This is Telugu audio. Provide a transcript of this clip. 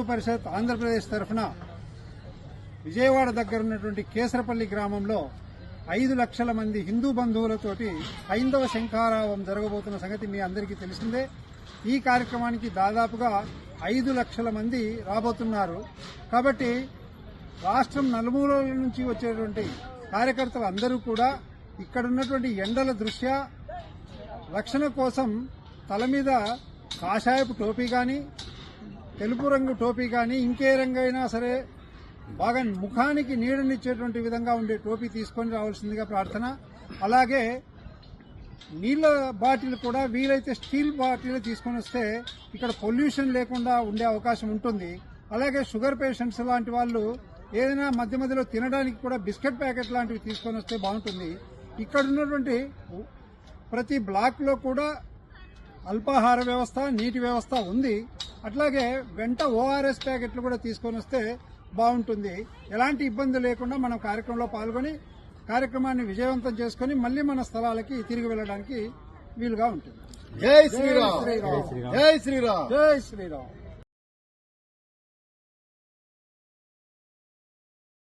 పరిషత్ ఆంధ్రప్రదేశ్ తరఫున విజయవాడ దగ్గర ఉన్నటువంటి కేసరపల్లి గ్రామంలో 5 లక్షల మంది హిందూ బంధువులతోటి హైందవ శంఖారావం జరగబోతున్న సంగతి మీ అందరికీ తెలిసిందే. ఈ కార్యక్రమానికి దాదాపుగా 5 లక్షల మంది రాబోతున్నారు. కాబట్టి రాష్ట్రం నలుమూలల నుంచి వచ్చేటువంటి కార్యకర్తలు అందరూ కూడా ఇక్కడున్నటువంటి ఎండల దృష్ట్యా రక్షణ కోసం తల మీద కాషాయపు టోపీ కానీ, తెలుపు రంగు టోపీ కానీ, ఇంకే రంగు అయినా సరే బాగా ముఖానికి నీడనిచ్చేటువంటి విధంగా ఉండే టోపీ తీసుకొని రావాల్సిందిగా ప్రార్థన. అలాగే నీళ్ల బాటిల్ కూడా వీలైతే స్టీల్ బాటిల్ తీసుకొని వస్తే ఇక్కడ పొల్యూషన్ లేకుండా ఉండే అవకాశం ఉంటుంది. అలాగే షుగర్ పేషెంట్స్ లాంటి వాళ్ళు ఏదైనా మధ్య మధ్యలో తినడానికి కూడా బిస్కెట్ ప్యాకెట్ లాంటివి తీసుకొని వస్తే బాగుంటుంది. ఇక్కడ ఉన్నటువంటి ప్రతి బ్లాక్ లో కూడా అల్పాహార వ్యవస్థ, నీటి వ్యవస్థ ఉంది. అట్లాగే వెంట ఓఆర్ఎస్ ప్యాకెట్లు కూడా తీసుకొని వస్తే బాగుంటుంది. ఎలాంటి ఇబ్బంది లేకుండా మనం కార్యక్రమంలో పాల్గొని కార్యక్రమాన్ని విజయవంతం చేసుకుని మళ్లీ మన స్థలాలకి తిరిగి వెళ్లడానికి వీలుగా ఉంటుంది. జై శ్రీరామ్. జై శ్రీరామ్. జై శ్రీరామ్. జై శ్రీరామ్.